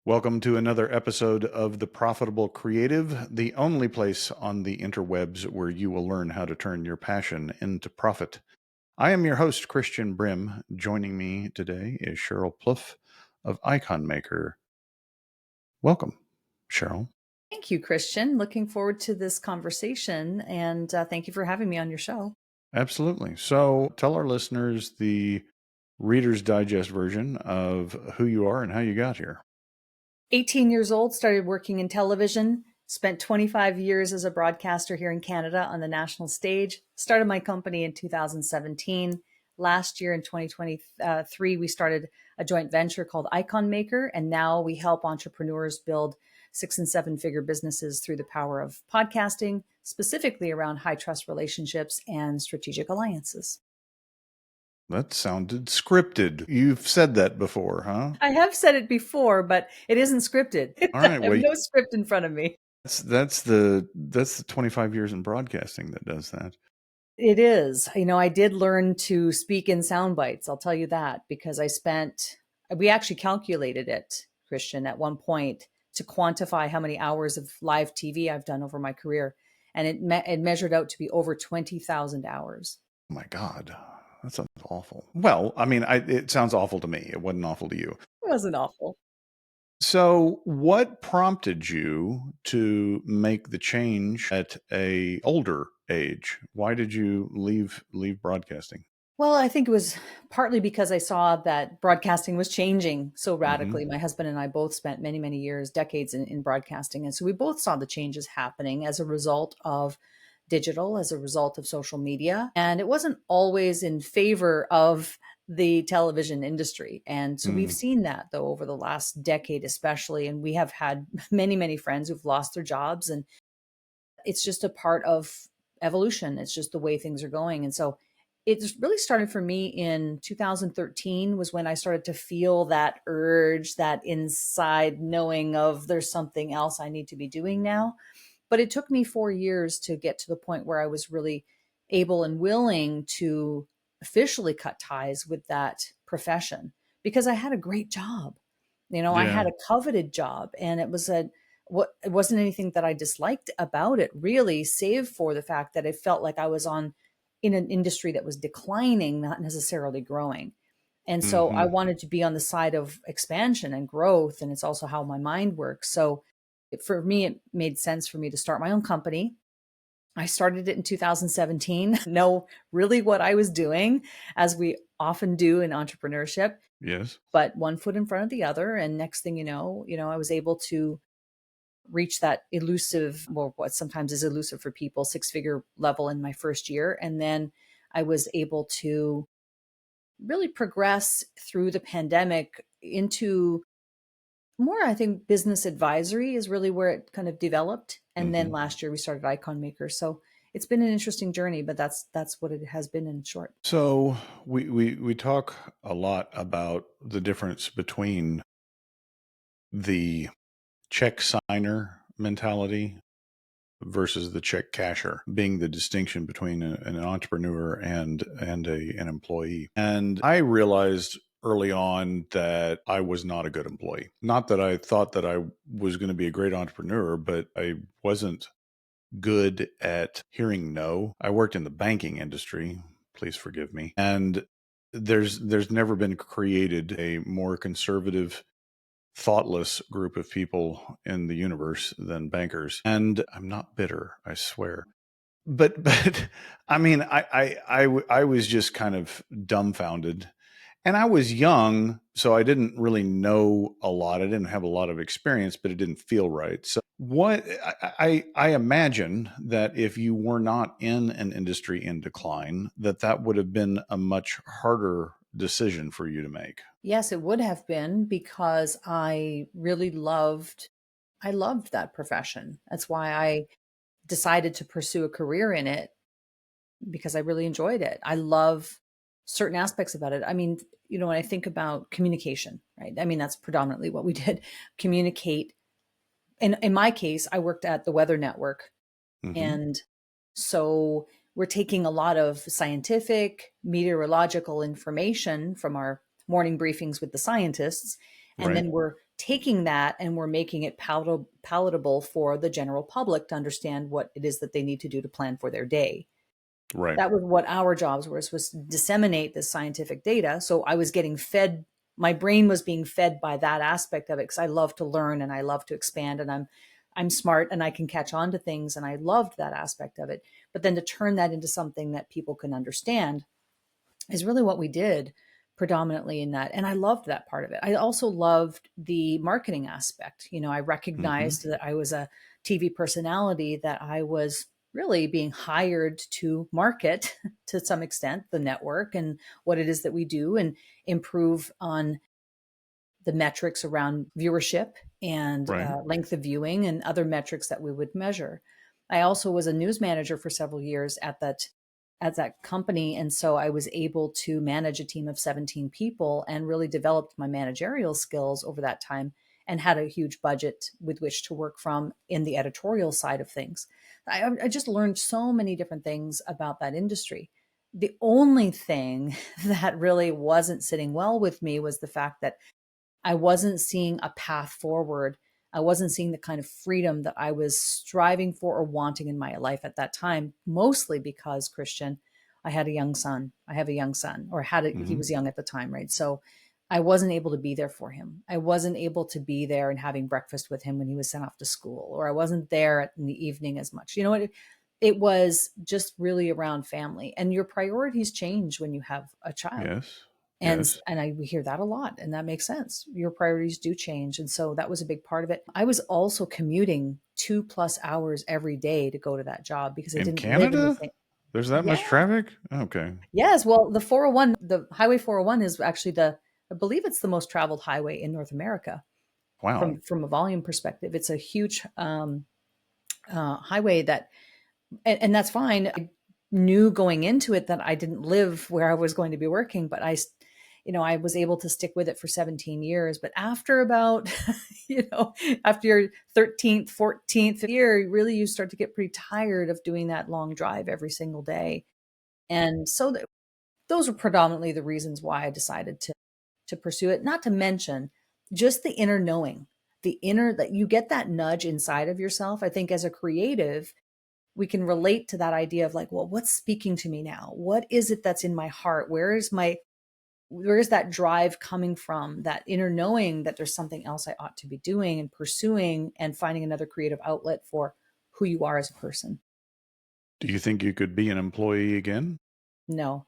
Welcome to another episode of The Profitable Creative, the only place on the interwebs where you will learn how to turn your passion into profit. I am your host, Christian Brim. Joining me today is Cheryl Plouffe of Icon Maker. Welcome, Cheryl. Thank you, Christian. Looking forward to this conversation, and thank you for having me on your show. Absolutely. So tell our listeners the Reader's Digest version of who you are and how you got here. 18 years old, started working in television, spent 25 years as a broadcaster here in Canada on the national stage, started my company in 2017. Last year in 2023, we started a joint venture called Icon Maker, and now we help entrepreneurs build 6 and 7 figure businesses through the power of podcasting, specifically around high trust relationships and strategic alliances. That sounded scripted. You've said that before, huh? I have said it before, but it isn't scripted. All I right. have Well, no script in front of me. that's the 25 years in broadcasting that does that. It is. I did learn to speak in sound bites. I'll tell you that because we actually calculated it, Christian, at one point to quantify how many hours of live TV I've done over my career. And it measured out to be over 20,000 hours. Oh my God, that sounds awful. Well, I mean, it sounds awful to me. It wasn't awful to you. It wasn't awful. So, what prompted you to make the change at a older age? Why did you leave broadcasting? Well, I think it was partly because I saw that broadcasting was changing so Hmm. radically. My husband and I both spent many, many years, decades in broadcasting. And so we both saw the changes happening as a result of digital, as a result of social media. And it wasn't always in favor of the television industry. And so we've Mm. seen that though over the last decade, especially. And we have had many, many friends who've lost their jobs. And it's just a part of evolution. It's just the way things are going. And so it's really started for me in 2013 was when I started to feel that urge, that inside knowing of there's something else I need to be doing now. But it took me 4 years to get to the point where I was really able and willing to officially cut ties with that profession because I had a great job. I Yeah. had a coveted job and it wasn't anything that I disliked about it really, save for the fact that it felt like I was in an industry that was declining, not necessarily growing. And so I Hmm. wanted to be on the side of expansion and growth. And it's also how my mind works. So for me, it made sense for me to start my own company. I started it in 2017, know really what I was doing, as we often do in entrepreneurship, Yes. but one foot in front of the other. And next thing I was able to reach that elusive, well, what sometimes is elusive for people, 6-figure level in my first year. And then I was able to really progress through the pandemic into more, I think business advisory is really where it kind of developed. And then Hmm. last year we started Icon Maker. So it's been an interesting journey, but that's what it has been in short. So we talk a lot about the difference between the check signer mentality versus the check casher, being the distinction between an entrepreneur and an employee. And I realized early on that I was not a good employee. Not that I thought that I was going to be a great entrepreneur, but I wasn't good at hearing no. I worked in the banking industry, please forgive me. And there's never been created a more conservative, thoughtless group of people in the universe than bankers. And I'm not bitter, I swear. But I mean, I was just kind of dumbfounded, and I was young, so I didn't really know a lot. I didn't have a lot of experience, but it didn't feel right. So what I imagine that if you were not in an industry in decline, that would have been a much harder decision for you to make. Yes, it would have been because I loved that profession. That's why I decided to pursue a career in it because I really enjoyed it. I love certain aspects about it. I mean, when I think about communication, right? I mean, that's predominantly what we did, communicate. And in my case, I worked at the Weather Network. Hmm. And so we're taking a lot of scientific, meteorological information from our morning briefings with the scientists, and Right. then we're taking that and we're making it palatable for the general public to understand what it is that they need to do to plan for their day. Right. That was what our jobs was to disseminate this scientific data. So I was getting fed, my brain was being fed by that aspect of it, because I love to learn and I love to expand, and I'm smart and I can catch on to things, and I loved that aspect of it. But then to turn that into something that people can understand is really what we did predominantly in that. And I loved that part of it. I also loved the marketing aspect. You know, I Hmm. recognized that I was a TV personality, that I was really being hired to market to some extent the network and what it is that we do, and improve on the metrics around viewership and Right. length of viewing and other metrics that we would measure. I also was a news manager for several years at that company, and so I was able to manage a team of 17 people and really developed my managerial skills over that time, and had a huge budget with which to work from in the editorial side of things. I just learned so many different things about that industry. The only thing that really wasn't sitting well with me was the fact that I wasn't seeing a path forward. I wasn't seeing the kind of freedom that I was striving for or wanting in my life at that time, mostly because, Christian, I had a young son. I have a young son, or he Hmm. was young at the time, right? So I wasn't able to be there for him. I wasn't able to be there and having breakfast with him when he was sent off to school, or I wasn't there in the evening as much. You know what? It was just really around family, and your priorities change when you have a child. Yes. And Yes. we hear that a lot, and that makes sense. Your priorities do change, and so that was a big part of it. I was also commuting 2+ hours every day to go to that job because I In didn't live in the Canada, same. there's that Yeah. much traffic? Okay. Yes. Well, the 401, the Highway 401 is actually I believe it's the most traveled highway in North America Wow. from a volume perspective. It's a huge highway that, and that's fine. I knew going into it that I didn't live where I was going to be working, but I was able to stick with it for 17 years. But after about, after your 13th, 14th year, really you start to get pretty tired of doing that long drive every single day. And so those were predominantly the reasons why I decided to pursue it. Not to mention just the inner knowing, the inner that you get that nudge inside of yourself. I think as a creative, we can relate to that idea of like, well, what's speaking to me now? What is it that's in my heart? Where is that drive coming from? That inner knowing that there's something else I ought to be doing and pursuing, and finding another creative outlet for who you are as a person. Do you think you could be an employee again? No,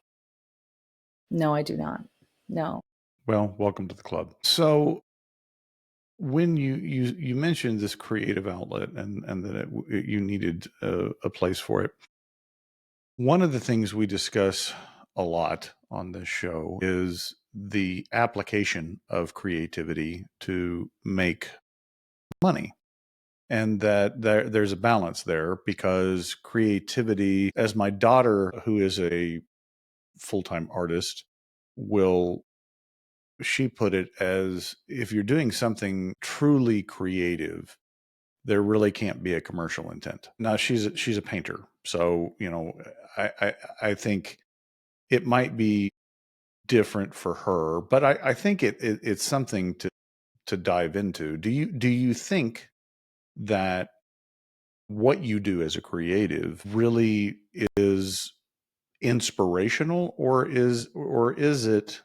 no, I do not. No. Well, welcome to the club. So, when you mentioned this creative outlet, and that you needed a place for it, one of the things we discuss a lot on this show is the application of creativity to make money, and that there's a balance there, because creativity, as my daughter, who is a full-time artist, will she put it, as if you're doing something truly creative, there really can't be a commercial intent. Now she's a painter, so I think it might be different for her, but I think it's something to dive into. Do you think that what you do as a creative really is inspirational, or is it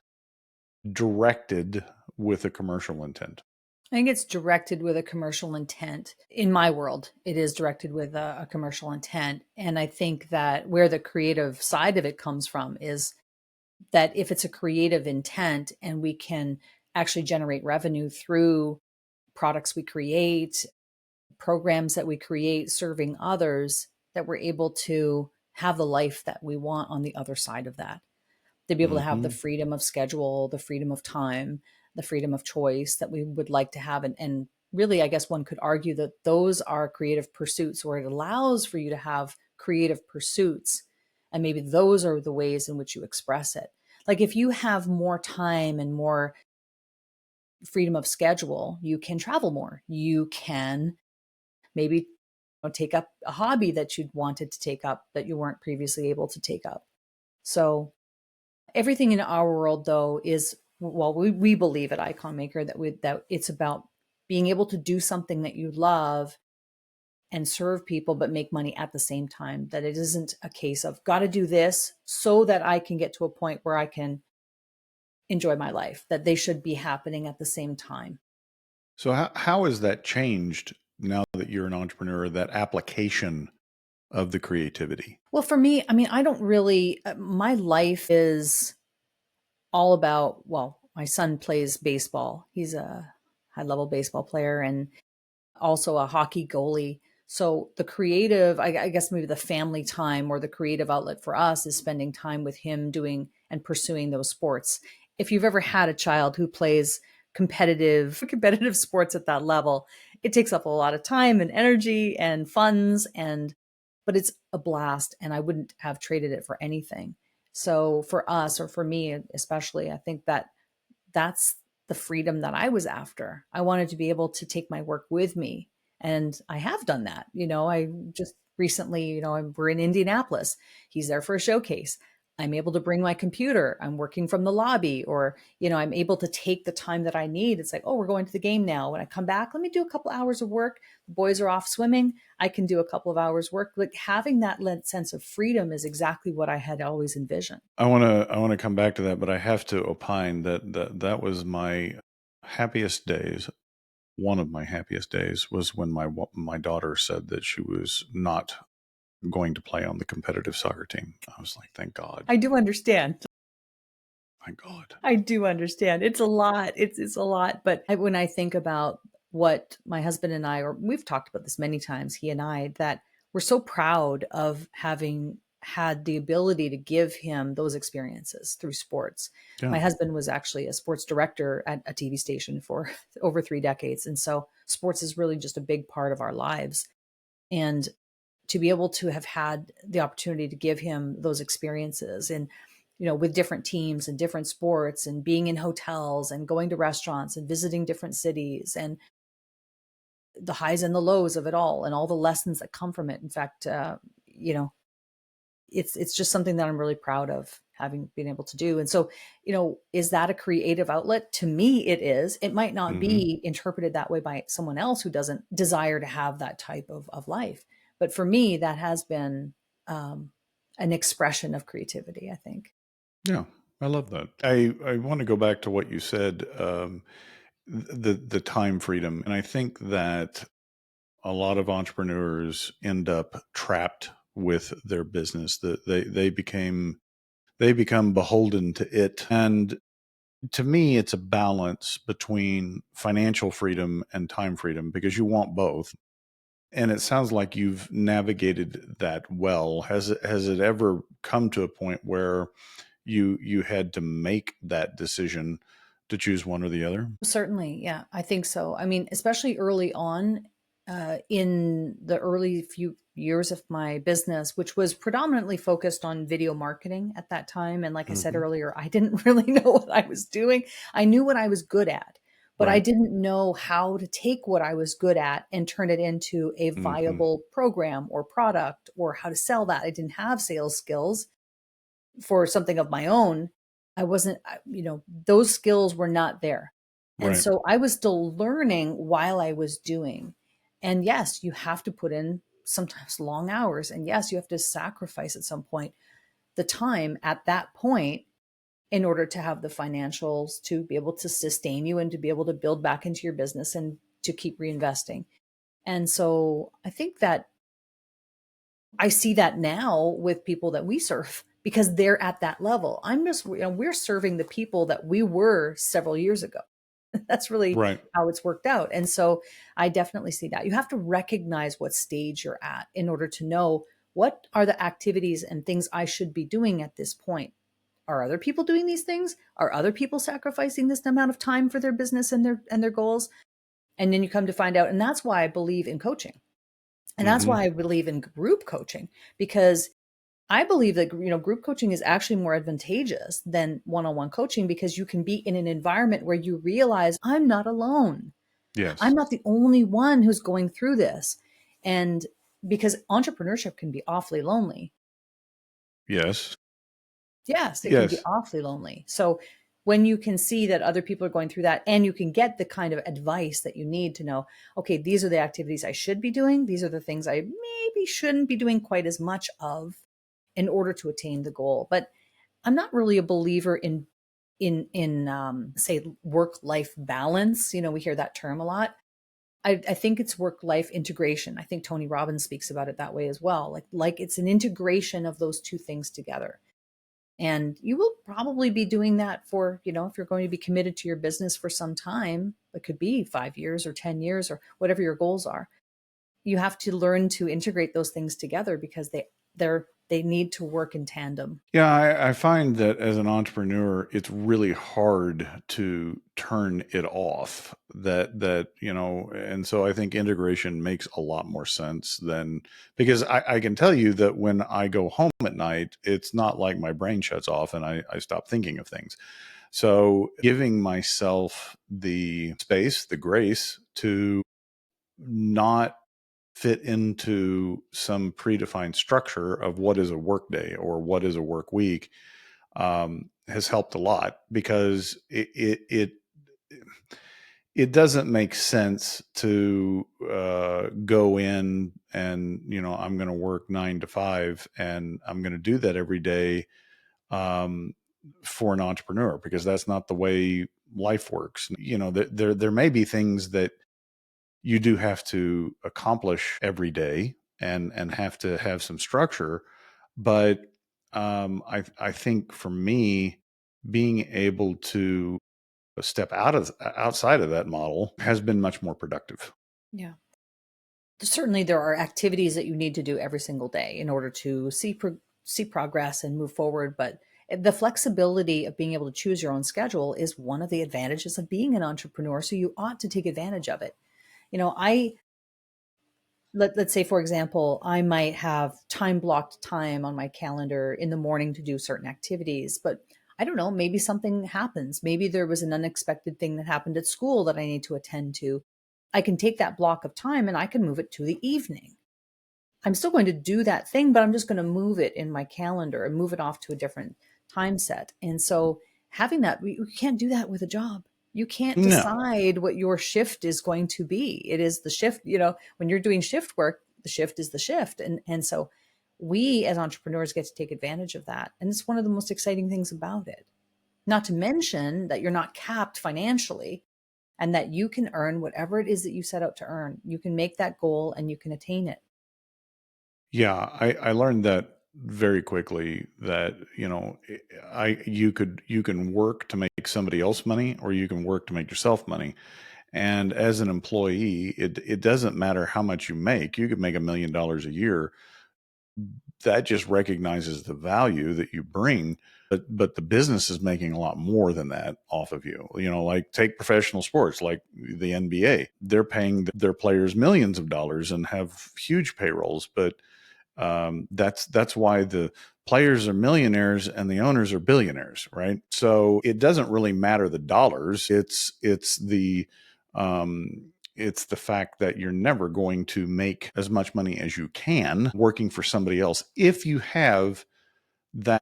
directed with a commercial intent? I think it's directed with a commercial intent. In my world, it is directed with a commercial intent. And I think that where the creative side of it comes from is that if it's a creative intent and we can actually generate revenue through products we create, programs that we create serving others, that we're able to have the life that we want on the other side of that. To be able to have the Hmm. freedom of schedule, the freedom of time, the freedom of choice that we would like to have. And really, I guess one could argue that those are creative pursuits, or it allows for you to have creative pursuits. And maybe those are the ways in which you express it. Like if you have more time and more freedom of schedule, you can travel more. You can maybe take up a hobby that you'd wanted to take up that you weren't previously able to take up. So everything in our world, though, is, well, we believe at Icon Maker that it's about being able to do something that you love and serve people but make money at the same time, that it isn't a case of got to do this so that I can get to a point where I can enjoy my life, that they should be happening at the same time. So how has that changed now that you're an entrepreneur, that application of the creativity? Well, for me, I mean, I don't really, my life is all about, well, my son plays baseball. He's a high level baseball player and also a hockey goalie. So the creative, I guess maybe the family time or the creative outlet for us is spending time with him doing and pursuing those sports. If you've ever had a child who plays competitive sports at that level, it takes up a lot of time and energy and funds, and but it's a blast, and I wouldn't have traded it for anything. So for us, or for me especially, I think that that's the freedom that I was after. I wanted to be able to take my work with me. And I have done that. I just recently, we're in Indianapolis. He's there for a showcase. I'm able to bring my computer. I'm working from the lobby, or, I'm able to take the time that I need. It's like, oh, we're going to the game now. When I come back, let me do a couple hours of work. The boys are off swimming. I can do a couple of hours work. Like having that sense of freedom is exactly what I had always envisioned. I want to come back to that, but I have to opine that was my happiest days. One of my happiest days was when my daughter said that she was not going to play on the competitive soccer team. I was like, thank God, I do understand. thank God. I do understand. It's a lot. It's a lot. But when I think about what my husband and I, or we've talked about this many times, he and I, that we're so proud of having had the ability to give him those experiences through sports. Yeah, My husband was actually a sports director at a TV station for over 3 decades. And so sports is really just a big part of our lives. And to be able to have had the opportunity to give him those experiences and with different teams and different sports and being in hotels and going to restaurants and visiting different cities and the highs and the lows of it all and all the lessons that come from it. In fact, it's just something that I'm really proud of having been able to do. And so, is that a creative outlet? To me, it is. It might not hmm be interpreted that way by someone else who doesn't desire to have that type of life. But for me, that has been an expression of creativity, I think. yeah. I love that. I want to go back to what you said, the time freedom, and I think that a lot of entrepreneurs end up trapped with their business. That they become beholden to it, and to me, it's a balance between financial freedom and time freedom because you want both. And it sounds like you've navigated that well. Has it ever come to a point where you had to make that decision to choose one or the other? Certainly, yeah, I think so. I mean, especially early on, in the early few years of my business, which was predominantly focused on video marketing at that time. And like I said hmm earlier, I didn't really know what I was doing. I knew what I was good at, but I Right. didn't know how to take what I was good at and turn it into a hmm viable program or product or how to sell that. I didn't have sales skills for something of my own. I wasn't, those skills were not there. And Right. so I was still learning while I was doing. And yes, you have to put in sometimes long hours. And yes, you have to sacrifice at some point the time at that point in order to have the financials to be able to sustain you and to be able to build back into your business and to keep reinvesting. And so I think that I see that now with people that we serve because they're at that level. I'm just, we're serving the people that we were several years ago. That's really Right. how it's worked out. And so I definitely see that. You have to recognize what stage you're at in order to know what are the activities and things I should be doing at this point. Are other people doing these things? Are other people sacrificing this amount of time for their business and their goals? And then you come to find out. And that's why I believe in coaching. And that's hmm why I believe in group coaching, because I believe that group coaching is actually more advantageous than one-on-one coaching because you can be in an environment where you realize I'm not alone. Yes. I'm not the only one who's going through this. And because entrepreneurship can be awfully lonely. Yes. Yes, it can be Yes. awfully lonely. So when you can see that other people are going through that, and you can get the kind of advice that you need to know, okay, these are the activities I should be doing. These are the things I maybe shouldn't be doing quite as much of in order to attain the goal. But I'm not really a believer in say work life balance. We hear that term a lot. I think it's work life integration. I think Tony Robbins speaks about it that way as well. Like it's an integration of those two things together. And you will probably be doing that for, if you're going to be committed to your business for some time, it could be 5 years or 10 years or whatever your goals are. You have to learn to integrate those things together because they need to work in tandem. Yeah, I find that as an entrepreneur, it's really hard to turn it off. And so I think integration makes a lot more sense than because I can tell you that when I go home at night, it's not like my brain shuts off and I stop thinking of things. So giving myself the space, the grace to not fit into some predefined structure of what is a work day or what is a work week has helped a lot because it doesn't make sense to go in and I'm going to work 9 to 5 and I'm going to do that every day um, for an entrepreneur because that's not the way life works. There may be things that you do have to accomplish every day and have to have some structure. But I think for me, being able to step outside of that model has been much more productive. Yeah. Certainly there are activities that you need to do every single day in order to see progress and move forward, but the flexibility of being able to choose your own schedule is one of the advantages of being an entrepreneur, so you ought to take advantage of it. I let's say, for example, I might have time blocked time on my calendar in the morning to do certain activities, but I don't know, maybe something happens. Maybe there was an unexpected thing that happened at school that I need to attend to. I can take that block of time and I can move it to the evening. I'm still going to do that thing, but I'm just going to move it in my calendar and move it off to a different time set. And so having that, you can't do that with a job. You can't No. decide what your shift is going to be. It is the shift, when you're doing shift work, the shift is the shift. And so we as entrepreneurs get to take advantage of that. And it's one of the most exciting things about it. Not to mention that you're not capped financially and that you can earn whatever it is that you set out to earn. You can make that goal and you can attain it. Yeah, I learned that very quickly that, you can work to make somebody else money or you can work to make yourself money. And as an employee, it doesn't matter how much you make. You could make $1 million a year. That just recognizes the value that you bring. But the business is making a lot more than that off of you. Like take professional sports like the NBA. They're paying their players millions of dollars and have huge payrolls, but that's why the players are millionaires and the owners are billionaires, right? So it doesn't really matter the dollars. It's the fact that you're never going to make as much money as you can working for somebody else if you have that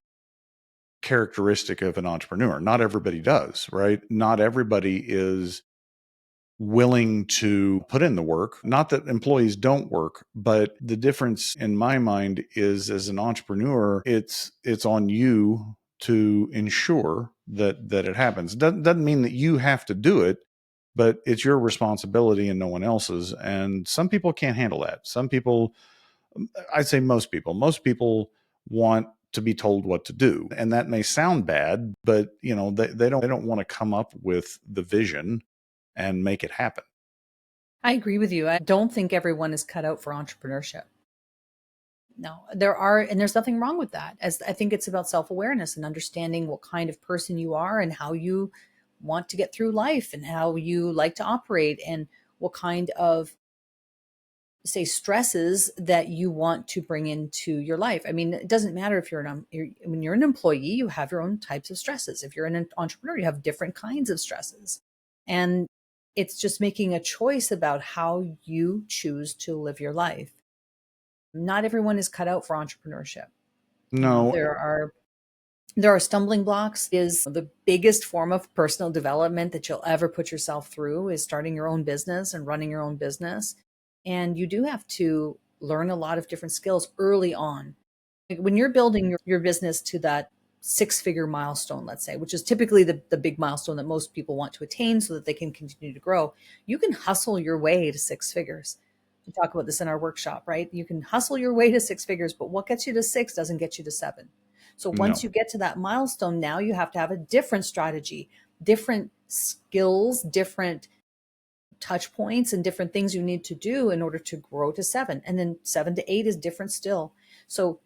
characteristic of an entrepreneur. Not everybody does, right? Not everybody is willing to put in the work. Not that employees don't work, but the difference in my mind is as an entrepreneur, it's on you to ensure that it happens. Doesn't mean that you have to do it, but it's your responsibility and no one else's. And some people can't handle that. Some people, I'd say most people want to be told what to do. And that may sound bad, but they don't want to come up with the vision and make it happen. I agree with you. I don't think everyone is cut out for entrepreneurship. No, there are, and there's nothing wrong with that. As I think it's about self-awareness and understanding what kind of person you are and how you want to get through life and how you like to operate and what kind of say stresses that you want to bring into your life. I mean, it doesn't matter if when you're an employee, you have your own types of stresses. If you're an entrepreneur, you have different kinds of stresses. And it's just making a choice about how you choose to live your life. Not everyone is cut out for entrepreneurship. No, There are There are stumbling blocks. Is the biggest form of personal development that you'll ever put yourself through is starting your own business and running your own business. And you do have to learn a lot of different skills early on. Like when you're building your business to that six-figure milestone, let's say, which is typically the big milestone that most people want to attain so that they can continue to grow, you can hustle your way to six figures. We talk about this in our workshop, right? You can hustle your way to six figures, but what gets you to six doesn't get you to seven. So once No. you get to that milestone, now you have to have a different strategy, different skills, different touch points, and different things you need to do in order to grow to seven. And then seven to eight is different still. So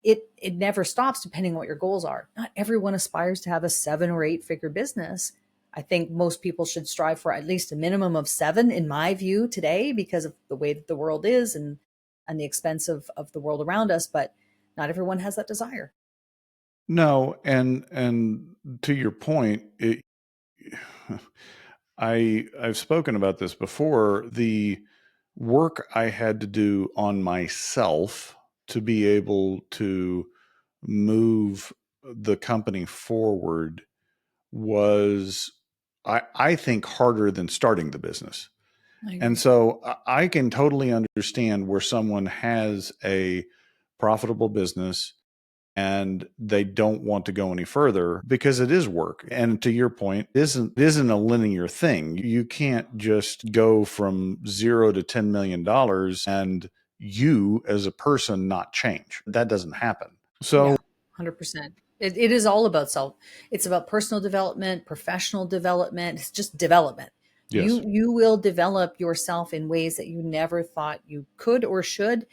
it never stops depending on what your goals are. Not everyone aspires to have a seven or eight figure business. I think most people should strive for at least a minimum of seven, in my view, today, because of the way that the world is and the expense of the world around us. But not everyone has that desire. No, and to your point, I've spoken about this before. The work I had to do on myself to be able to move the company forward was, I think, harder than starting the business. I And agree. so I can totally understand where someone has a profitable business and they don't want to go any further because it is work. And to your point, it isn't a linear thing. You can't just go from zero to $10 million and you as a person not change. That doesn't happen. Yeah, So 100%. It is all about self. It's about personal development, professional development. It's just development. yes, You will develop yourself in ways that you never thought you could or should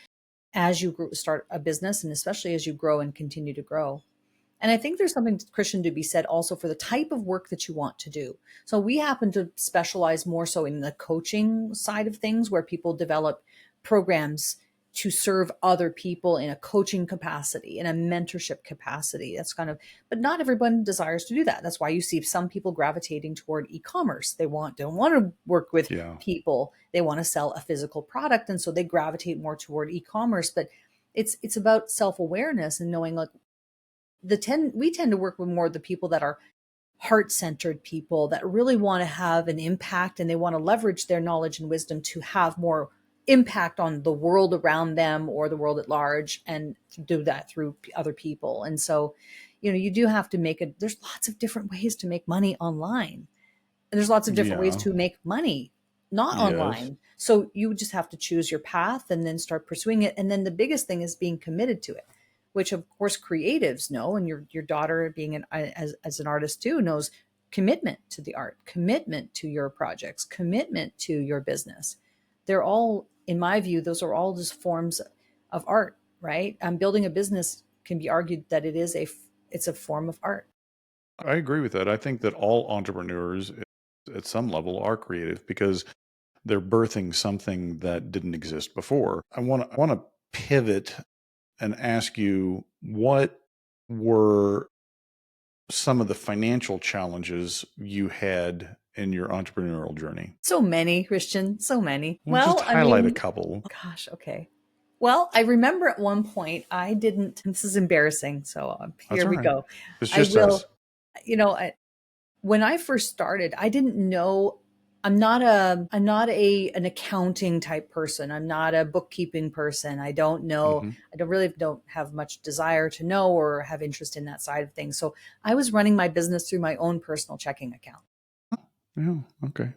as you start a business, and especially as you grow and continue to grow. And I think there's something, Christian, to be said also for the type of work that you want to do. So we happen to specialize more so in the coaching side of things, where people develop programs to serve other people in a coaching capacity, in a mentorship capacity. That's kind of, but not everyone desires to do that. That's why you see some people gravitating toward e-commerce. Don't want to work with yeah, people. They want to sell a physical product. And so they gravitate more toward e-commerce. But it's about self-awareness and knowing, like, we tend to work with more of the people that are heart-centered people that really want to have an impact, and they want to leverage their knowledge and wisdom to have more impact on the world around them or the world at large, and to do that through other people. And so, you do have to there's lots of different ways to make money online. And there's lots of different ways yeah, to make money not yes. online. So you just have to choose your path and then start pursuing it. And then the biggest thing is being committed to it, which of course creatives know. And your daughter, being as an artist too, knows commitment to the art, commitment to your projects, commitment to your business. They're all, in my view, those are all just forms of art, right? Building a business can be argued that it's a form of art. I agree with that. I think that all entrepreneurs at some level are creative because they're birthing something that didn't exist before. I want to pivot and ask you, what were some of the financial challenges you had in your entrepreneurial journey? So many, Christian, so many. Well, just Well, I highlight a mean, couple. gosh, okay. Well, I remember at one point I didn't, this is embarrassing. So That's here all we right. go. It's I just us. will, you know, I, when I first started, I didn't know. I'm not an accounting type person. I'm not a bookkeeping person. I don't know. Hmm. Don't have much desire to know or have interest in that side of things. So I was running my business through my own personal checking account, Yeah. Okay.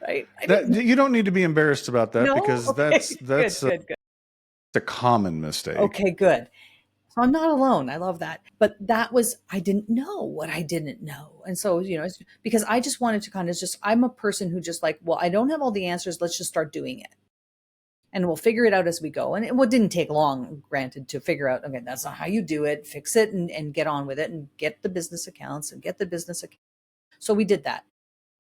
right? I That didn't you don't need to be embarrassed about that know. because Okay, good, that's good, good. a common mistake. Okay, good. So I'm not alone. I love that. But I didn't know what I didn't know. And so, it's because I just wanted to kind of I'm a person who just like, well, I don't have all the answers. Let's just start doing it. And we'll figure it out as we go. And it didn't take long, granted, to figure out, okay, that's not how you do it. Fix it and get on with it and get the business accounts and get the business account. So we did that.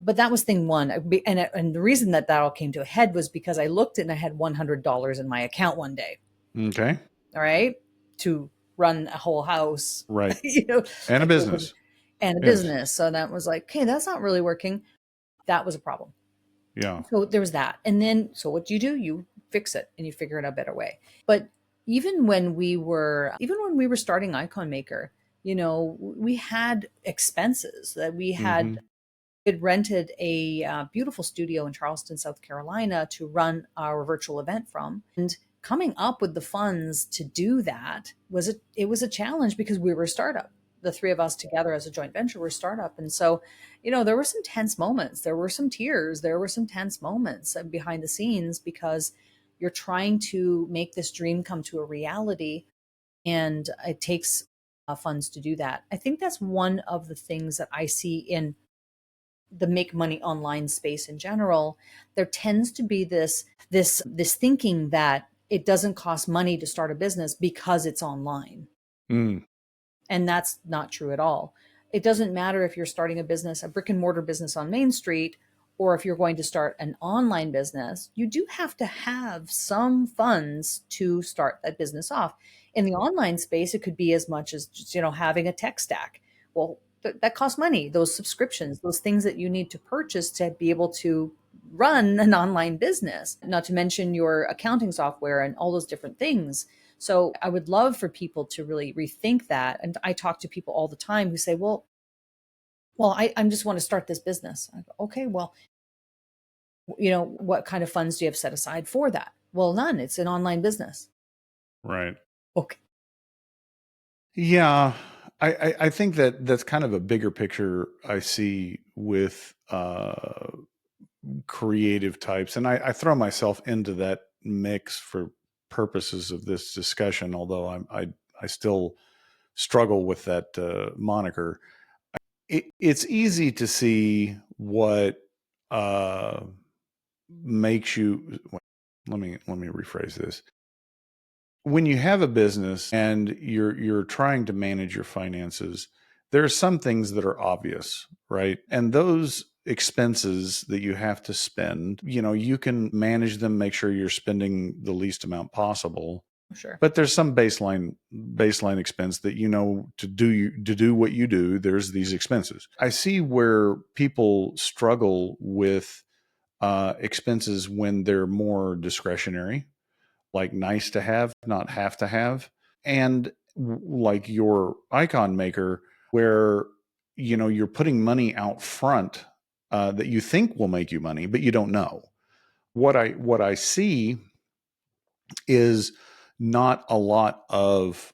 But that was thing one. And the reason that all came to a head was because I looked and I had $100 in my account one day. Okay. All right, to run a whole house, Right. you know, And a like business. and a Yes. business. So that was like, okay, that's not really working. That was a problem. Yeah. So there was that. And then, so what do? You fix it and you figure out a better way. But even when we were starting Icon Maker, we had expenses that we Mm-hmm. had rented a beautiful studio in Charleston, South Carolina to run our virtual event from. And coming up with the funds to do that it was a challenge because we were a startup. The three of us together as a joint venture were a startup. And so, there were some tense moments. There were some tears. There were some tense moments behind the scenes because you're trying to make this dream come to a reality, and it takes funds to do that. I think that's one of the things that I see in the make money online space in general. There tends to be this thinking that it doesn't cost money to start a business because it's online. Mm. And that's not true at all. It doesn't matter if you're starting a business, a brick and mortar business on Main Street, or if you're going to start an online business. You do have to have some funds to start that business off. In the online space, it could be as much as just, having a tech stack. Well, that costs money. Those subscriptions, those things that you need to purchase to be able to run an online business, not to mention your accounting software and all those different things. So I would love for people to really rethink that. And I talk to people all the time who say, I just want to start this business. I go, okay, well, what kind of funds do you have set aside for that? Well, none. It's an online business. Right. Okay. Yeah. I think that that's kind of a bigger picture I see with creative types. And I throw myself into that mix for purposes of this discussion, although I still struggle with that moniker. It's easy to see what uh, makes you. Let me rephrase this. When you have a business and you're trying to manage your finances, there are some things that are obvious, right? And those expenses that you have to spend, you can manage them, make sure you're spending the least amount possible. Sure. But there's some baseline expense that to do what you do, there's these expenses. I see where people struggle with expenses when they're more discretionary, like nice to have, not have to have. And like your icon maker, where you're putting money out front that you think will make you money, but you don't know. What I see is not a lot of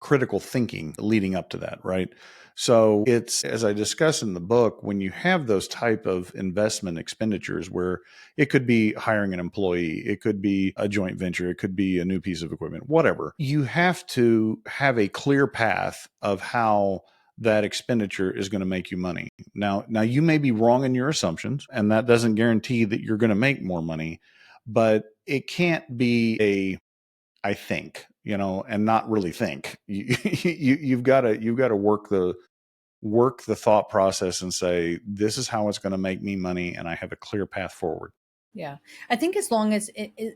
critical thinking leading up to that, right? So it's, as I discuss in the book, when you have those type of investment expenditures where it could be hiring an employee, it could be a joint venture, it could be a new piece of equipment, whatever, you have to have a clear path of how that expenditure is going to make you money. Now you may be wrong in your assumptions, and that doesn't guarantee that you're going to make more money, but it can't be I think, and not really think. You've got to work the thought process and say, this is how it's going to make me money, and I have a clear path forward. Yeah. I think as long as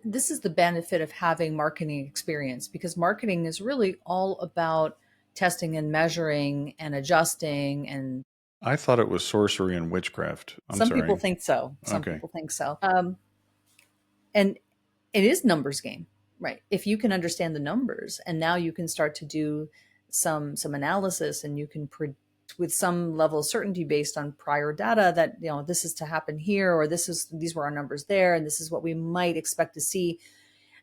this is the benefit of having marketing experience, because marketing is really all about testing and measuring and adjusting. And I thought it was sorcery and witchcraft. I'm some people sorry. think so. Some Okay. people think so. And it is numbers game, right? If you can understand the numbers, and now you can start to do some analysis, and you can predict with some level of certainty based on prior data that this is to happen here, or these were our numbers there, and this is what we might expect to see.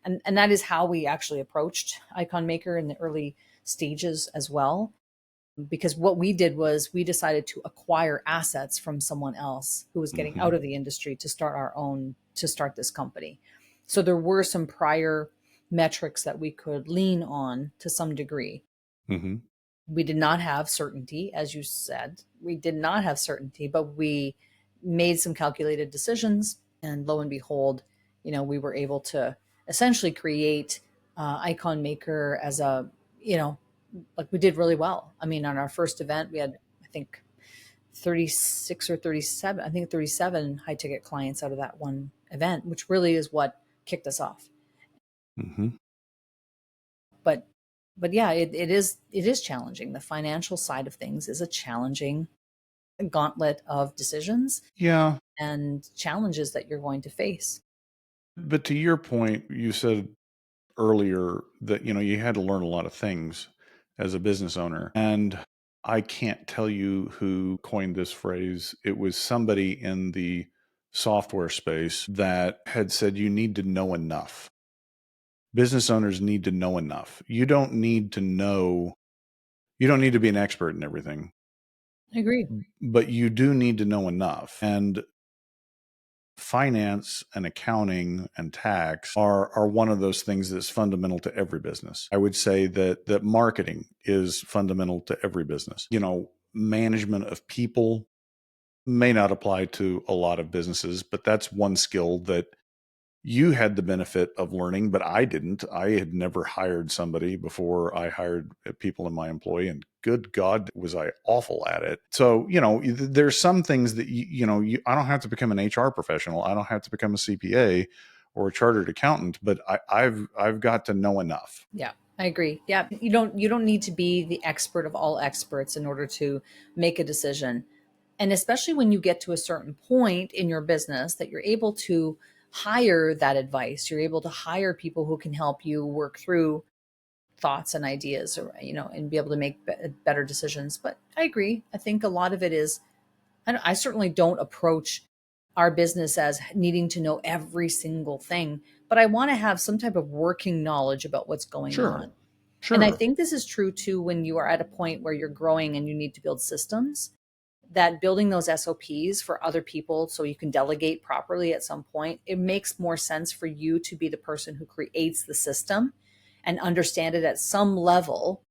And that is how we actually approached Icon Maker in the early stages as well, because what we did was we decided to acquire assets from someone else who was getting Mm-hmm. out of the industry to start this company. So there were some prior metrics that we could lean on to some degree. Mm-hmm. We did not have certainty, as you said. We did not have certainty, but we made some calculated decisions, and lo and behold, we were able to essentially create Icon Maker as like we did really well. I mean, on our first event, we had, I think, 36 or 37, I think 37 high ticket clients out of that one event, which really is what kicked us off. Mm-hmm. But yeah, it is challenging. The financial side of things is a challenging gauntlet of decisions Yeah. and challenges that you're going to face. But to your point, you said earlier that, you had to learn a lot of things. as a business owner. And I can't tell you who coined this phrase. It was somebody in the software space that had said, you need to know enough. Business owners need to know enough. You don't need to be an expert in everything, I agree. but you do need to know enough. And finance and accounting and tax are one of those things that's fundamental to every business. I would say that marketing is fundamental to every business. Management of people may not apply to a lot of businesses, but that's one skill that you had the benefit of learning, but I didn't. I had never hired somebody before I hired people in my employee, and good God, was I awful at it. So, there's some things that, I don't have to become an HR professional. I don't have to become a CPA or a chartered accountant, but I've got to know enough. Yeah, I agree. Yeah, you don't need to be the expert of all experts in order to make a decision. And especially when you get to a certain point in your business that you're able to hire that advice, you're able to hire people who can help you work through thoughts and ideas, or and be able to make better decisions. But I agree. I think a lot of it is, I certainly don't approach our business as needing to know every single thing, but I want to have some type of working knowledge about what's going Sure. on. And I Sure. think this is true too when you are at a point where you're growing and you need to build systems, that building those SOPs for other people so you can delegate properly at some point, it makes more sense for you to be the person who creates the system and understand it at some level.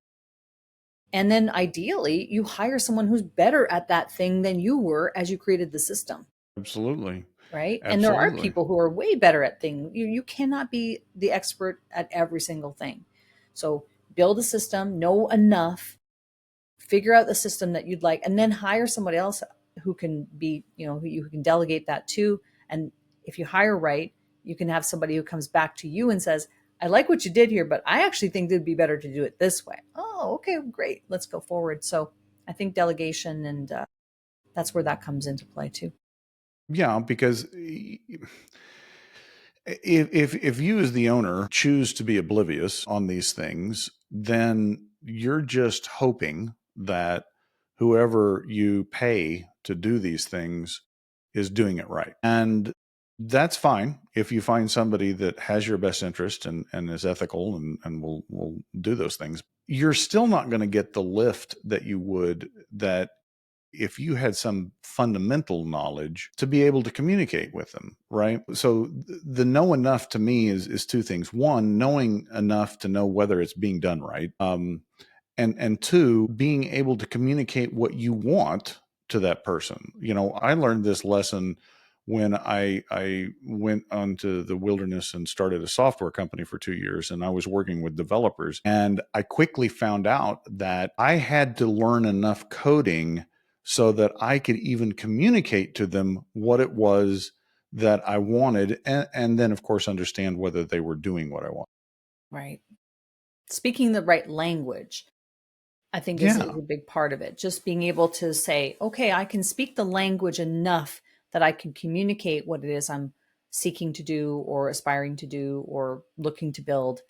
And then ideally, you hire someone who's better at that thing than you were as you created the system, Absolutely. right? And there are Absolutely. people who are way better at things. You cannot be the expert at every single thing. So build a system, know enough, figure out the system that you'd like, and then hire somebody else who can be, who you can delegate that to. And if you hire right, you can have somebody who comes back to you and says, I like what you did here, but I actually think it'd be better to do it this way. Oh, okay, great. Let's go forward. So I think delegation, and that's where that comes into play too. Yeah, because if you as the owner choose to be oblivious on these things, then you're just hoping that whoever you pay to do these things is doing it right. And that's fine if you find somebody that has your best interest and is ethical and will do those things. You're still not going to get the lift that you would that if you had some fundamental knowledge to be able to communicate with them, right? So the know enough to me is two things. One, knowing enough to know whether it's being done right. And two, being able to communicate what you want to that person. I learned this lesson when I went onto the wilderness and started a software company for 2 years, and I was working with developers. And I quickly found out that I had to learn enough coding so that I could even communicate to them what it was that I wanted, and then, of course, understand whether they were doing what I want. Right. Speaking the right language, I think is Yeah. a big part of it. Just being able to say, okay, I can speak the language enough that I can communicate what it is I'm seeking to do or aspiring to do or looking to build.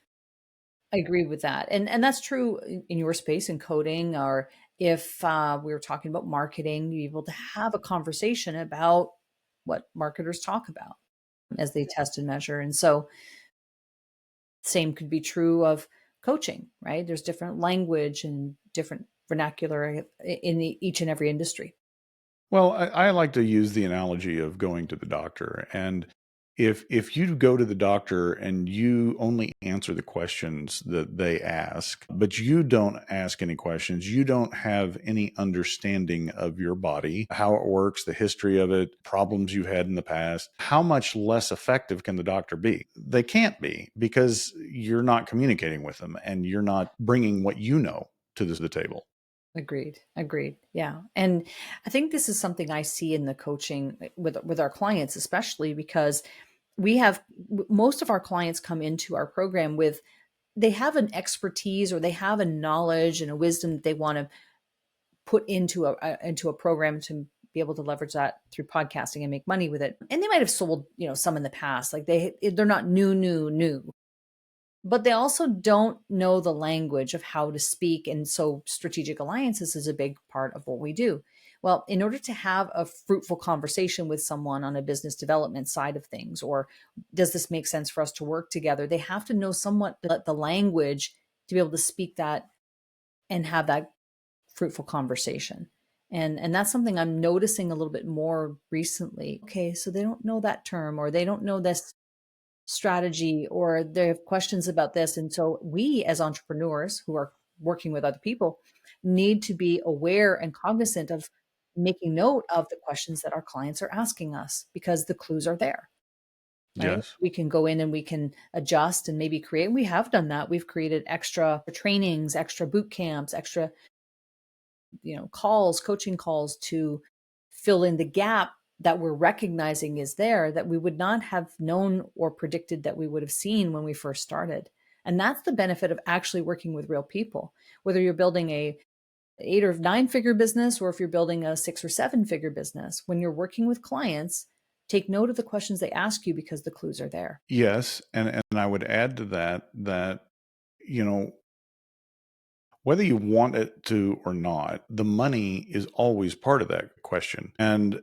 I agree with that. And that's true in your space in coding, or if we were talking about marketing, you're able to have a conversation about what marketers talk about as they test and measure. And so same could be true of coaching, right? There's different language and different vernacular in each and every industry. Well, I like to use the analogy of going to the doctor. And if you go to the doctor and you only answer the questions that they ask, but you don't ask any questions, you don't have any understanding of your body, how it works, the history of it, problems you've had in the past, how much less effective can the doctor be? They can't be, because you're not communicating with them and you're not bringing what you know to the table. Agreed. Agreed. Yeah. And I think this is something I see in the coaching with our clients, especially because we have most of our clients come into our program with, they have an expertise or they have a knowledge and a wisdom that they want to put into a program to be able to leverage that through podcasting and make money with it. And they might have sold, some in the past. Like they're not new. but they also don't know the language of how to speak. And so strategic alliances is a big part of what we do. Well, in order to have a fruitful conversation with someone on a business development side of things, or does this make sense for us to work together, they have to know somewhat the language to be able to speak that and have that fruitful conversation. And that's something I'm noticing a little bit more recently. Okay, so they don't know that term, or they don't know this strategy, or they have questions about this. And so we as entrepreneurs who are working with other people need to be aware and cognizant of making note of the questions that our clients are asking us, because the clues are there, right? Yes. We can go in and we can adjust and maybe create. We have done that. We've created extra trainings, extra boot camps, extra, calls, coaching calls to fill in the gap that we're recognizing is there, that we would not have known or predicted that we would have seen when we first started. And that's the benefit of actually working with real people. Whether you're building a 8 or 9 figure business, or if you're building a 6 or 7 figure business, when you're working with clients, take note of the questions they ask you, because the clues are there. Yes. And I would add to that, you know, whether you want it to or not, the money is always part of that question. And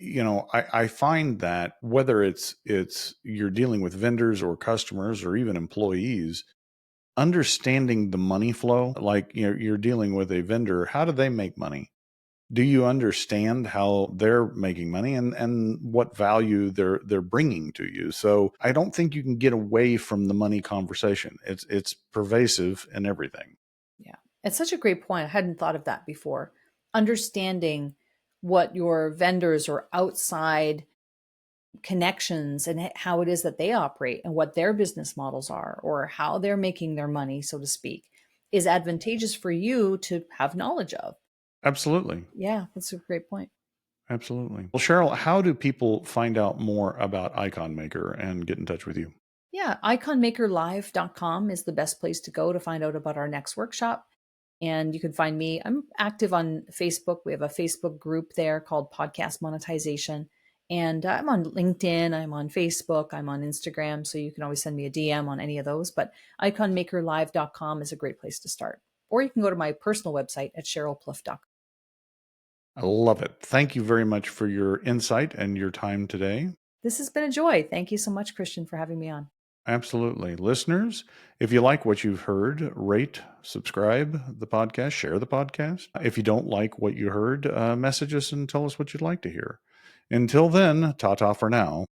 I find that whether it's you're dealing with vendors or customers or even employees, understanding the money flow, like you're dealing with a vendor, how do they make money? Do you understand how they're making money and what value they're bringing to you? So I don't think you can get away from the money conversation. It's pervasive in everything. Yeah. It's such a great point. I hadn't thought of that before. Understanding what your vendors or outside connections and how it is that they operate and what their business models are, or how they're making their money, so to speak, is advantageous for you to have knowledge of. Absolutely. Yeah, that's a great point. Absolutely. Well, Cheryl, how do people find out more about Icon Maker and get in touch with you? Yeah, iconmakerlive.com is the best place to go to find out about our next workshop. And you can find me. I'm active on Facebook. We have a Facebook group there called Podcast Monetization. And I'm on LinkedIn, I'm on Facebook, I'm on Instagram. So you can always send me a DM on any of those. But iconmakerlive.com is a great place to start. Or you can go to my personal website at cherylplouffe.com. I love it. Thank you very much for your insight and your time today. This has been a joy. Thank you so much, Christian, for having me on. Absolutely. Listeners, if you like what you've heard, rate, subscribe the podcast, share the podcast. If you don't like what you heard, message us and tell us what you'd like to hear. Until then, ta ta for now.